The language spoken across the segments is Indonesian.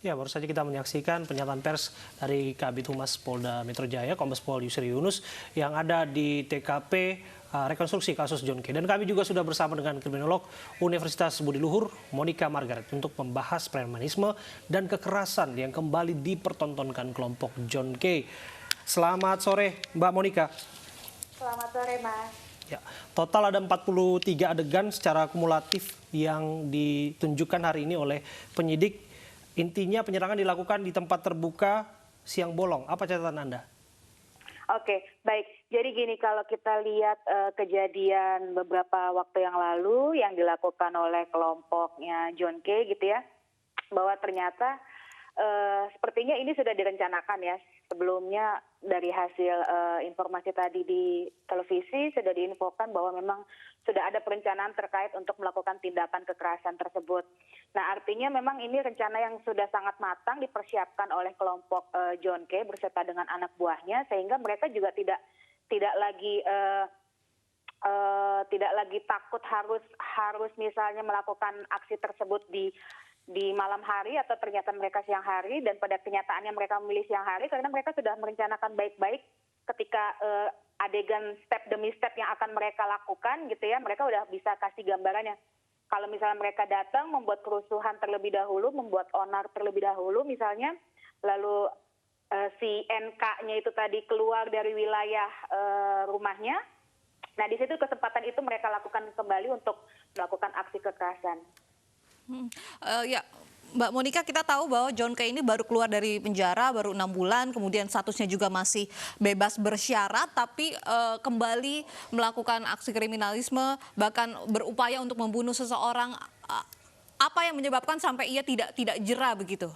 Ya, baru saja kita menyaksikan pernyataan pers dari Kabid Humas Polda Metro Jaya, Kombes Pol Yusri Yunus, yang ada di TKP rekonstruksi kasus John K. Dan kami juga sudah bersama dengan kriminolog Universitas Budi Luhur, Monica Margaret, untuk membahas premanisme dan kekerasan yang kembali dipertontonkan kelompok John K. Selamat sore, Mbak Monica. Selamat sore, Mas. Ya, total ada 43 adegan secara kumulatif yang ditunjukkan hari ini oleh penyidik. Intinya penyerangan dilakukan di tempat terbuka siang bolong. Apa catatan Anda? Oke, baik. Jadi gini, kalau kita lihat kejadian beberapa waktu yang lalu yang dilakukan oleh kelompoknya John K gitu ya, bahwa ternyata sepertinya ini sudah direncanakan ya. Sebelumnya dari hasil informasi tadi di televisi sudah diinfokan bahwa memang sudah ada perencanaan terkait untuk melakukan tindakan kekerasan tersebut. Nah, artinya memang ini rencana yang sudah sangat matang dipersiapkan oleh kelompok John K berserta dengan anak buahnya, sehingga mereka juga tidak lagi takut harus misalnya melakukan aksi tersebut di malam hari atau ternyata mereka siang hari, dan pada kenyataannya mereka memilih siang hari karena mereka sudah merencanakan baik-baik ketika adegan step demi step yang akan mereka lakukan gitu ya. Mereka udah bisa kasih gambarannya. Kalau misalnya mereka datang membuat kerusuhan terlebih dahulu, membuat onar terlebih dahulu misalnya, lalu si NK-nya itu tadi keluar dari wilayah rumahnya. Nah, di situ kesempatan itu mereka lakukan kembali untuk melakukan aksi kekerasan. Ya, Mbak Monica, kita tahu bahwa John K ini baru keluar dari penjara baru 6 bulan, kemudian statusnya juga masih bebas bersyarat, tapi kembali melakukan aksi kriminalisme, bahkan berupaya untuk membunuh seseorang. Apa yang menyebabkan sampai ia tidak jera begitu?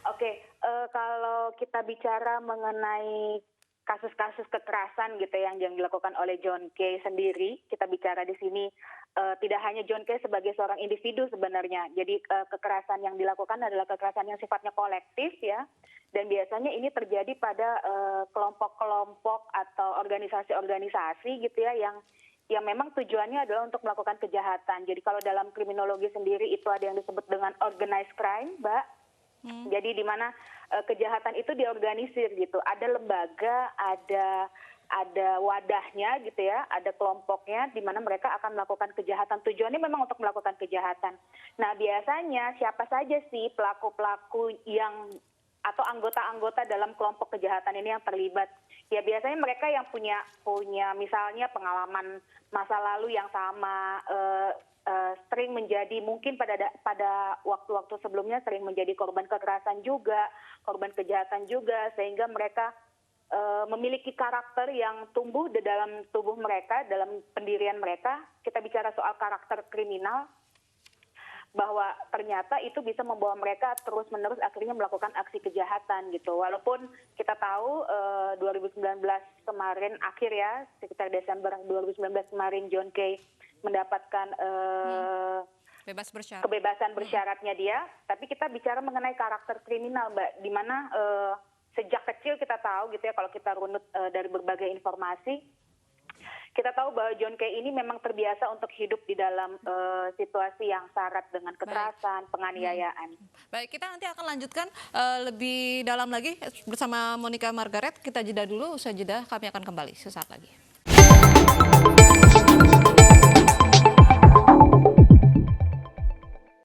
Oke, kalau kita bicara mengenai kasus-kasus kekerasan gitu yang dilakukan oleh John K sendiri, kita bicara di sini tidak hanya John K sebagai seorang individu sebenarnya. Jadi kekerasan yang dilakukan adalah kekerasan yang sifatnya kolektif ya, dan biasanya ini terjadi pada kelompok-kelompok atau organisasi-organisasi gitu ya yang memang tujuannya adalah untuk melakukan kejahatan. Jadi kalau dalam kriminologi sendiri itu ada yang disebut dengan organized crime, Mbak. Jadi di mana kejahatan itu diorganisir gitu. Ada lembaga, ada wadahnya gitu ya, ada kelompoknya di mana mereka akan melakukan kejahatan. Tujuannya memang untuk melakukan kejahatan. Nah, biasanya siapa saja sih pelaku-pelaku yang atau anggota-anggota dalam kelompok kejahatan ini yang terlibat? Ya biasanya mereka yang punya misalnya pengalaman masa lalu yang sama, sering menjadi mungkin pada waktu-waktu sebelumnya sering menjadi korban kekerasan juga, korban kejahatan juga, sehingga mereka memiliki karakter yang tumbuh di dalam tubuh mereka, dalam pendirian mereka. Kita bicara soal karakter kriminal, bahwa ternyata itu bisa membawa mereka terus-menerus akhirnya melakukan aksi kejahatan gitu. Walaupun kita tahu 2019 kemarin akhir ya, sekitar Desember 2019 kemarin John K mendapatkan kebebasan bersyaratnya dia, tapi kita bicara mengenai karakter kriminal, Mbak, di mana sejak kecil kita tahu gitu ya, kalau kita runut dari berbagai informasi, kita tahu bahwa John K ini memang terbiasa untuk hidup di dalam situasi yang syarat dengan kekerasan, penganiayaan. Baik, kita nanti akan lanjutkan lebih dalam lagi bersama Monica Margaret. Kita jeda dulu, usai jeda kami akan kembali sesaat lagi.